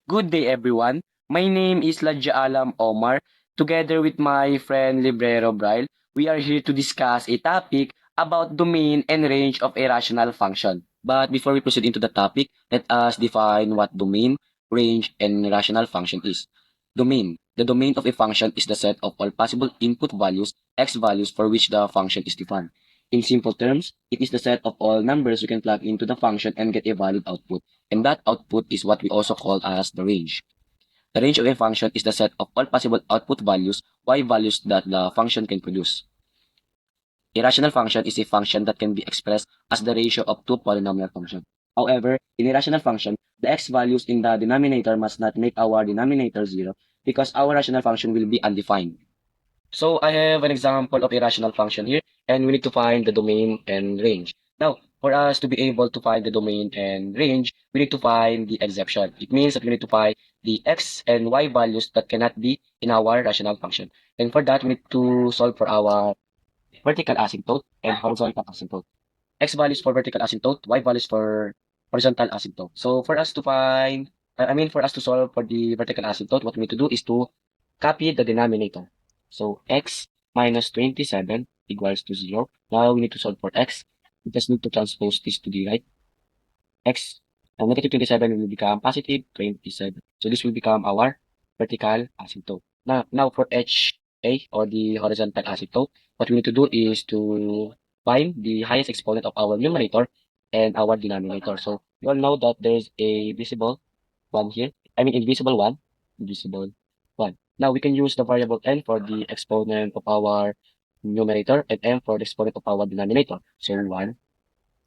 Good day, everyone. My name is Ladja Alam Omar. Together with my friend Librero Braille, we are here to discuss a topic about domain and range of a rational function. But before we proceed into the topic, let us define what domain, range, and rational function is. Domain. The domain of a function is the set of all possible input values, x values for which the function is defined. In simple terms, it is the set of all numbers we can plug into the function and get a valid output. And that output is what we also call as the range. The range of a function is the set of all possible output values, y values that the function can produce. A rational function is a function that can be expressed as the ratio of two polynomial functions. However, in a rational function, the x values in the denominator must not make our denominator zero because our rational function will be undefined. So I have an example of a rational function here, and we need to find the domain and range. Now, for us to be able to find the domain and range, we need to find the exception. It means that we need to find the x and y values that cannot be in our rational function. And for that, we need to solve for our vertical asymptote and horizontal asymptote. X values for vertical asymptote, y values for horizontal asymptote. So for us to find, for us to solve for the vertical asymptote, what we need to do is to copy the denominator. So x minus 27 equals to 0. Now we need to solve for x. We just need to transpose this to the right. X and negative 27 will become positive 27. So this will become our vertical asymptote. Now for HA or the horizontal asymptote, what we need to do is to find the highest exponent of our numerator and our denominator. So we all know that there's a visible one here. Invisible one. Invisible one. Now we can use the variable n for the exponent of our numerator and m for the exponent of our denominator. So 1,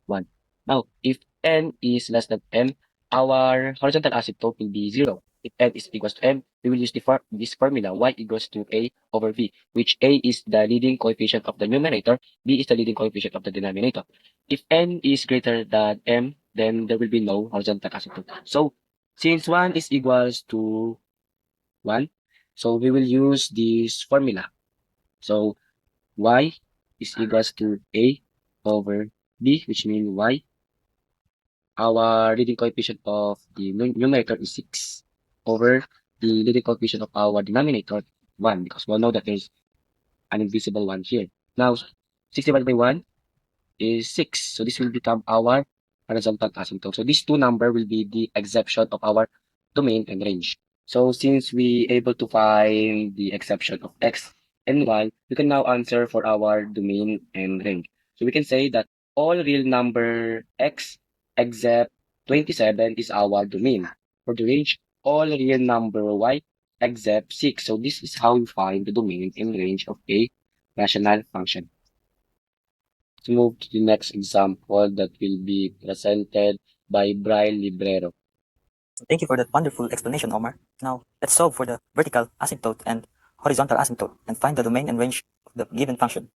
1. Now, if n is less than m, our horizontal asymptote will be 0. If n is equals to m, we will use this formula y equals to a over b, which a is the leading coefficient of the numerator, b is the leading coefficient of the denominator. If n is greater than m, then there will be no horizontal asymptote. So, since 1 is equals to 1, so we will use this formula. So, y is equals to a over b, which means y our leading coefficient of the numerator is 6 over the leading coefficient of our denominator 1 because we know that there's an invisible one here. Now, 6 divided by 1 is 6. So this will become our horizontal asymptote. So these two number will be the exception of our domain and range. So since we able to find the exception of x and y, we can now answer for our domain and range. So we can say that all real number x except 27 is our domain. For the range, all real number y except 6. So this is how we find the domain and range of a rational function. Let's move to the next example that will be presented by Brian Librero. Thank you for that wonderful explanation, Omar. Now, let's solve for the vertical asymptote and horizontal asymptote and find the domain and range of the given function.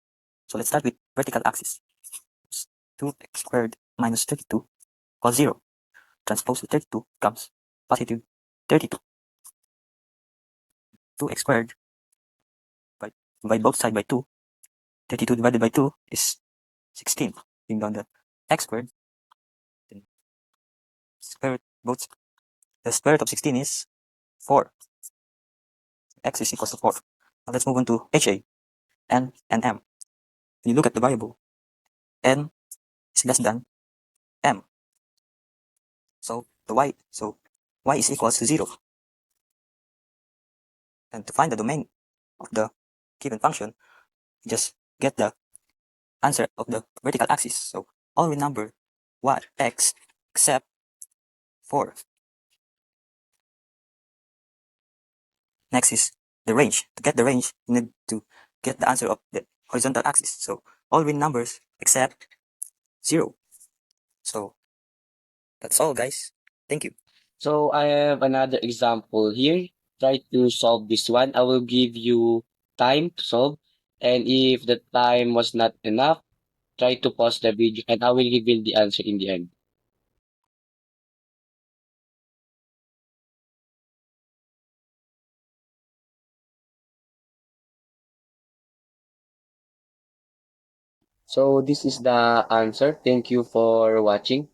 So let's start with vertical axis. 2x squared minus 32 equals 0. Transpose the 32 becomes positive 32. 2x squared divide both sides by 2. 32 divided by 2 is 16. Bring down the x squared. Then square root both. The square root of 16 is 4. X is equals to 4. Now let's move on to HA, N, and M. When you look at the variable, N is less than M. So y is equals to 0. And to find the domain of the given function, just get the answer of the vertical axis. So all real number y x except 4. Next is the range. To get the range, you need to get the answer of the horizontal axis. So all real numbers except 0. So that's all, guys. Thank you. So I have another example here. Try to solve this one. I will give you time to solve. And if the time was not enough, try to pause the video and I will reveal the answer in the end. So this is the answer. Thank you for watching.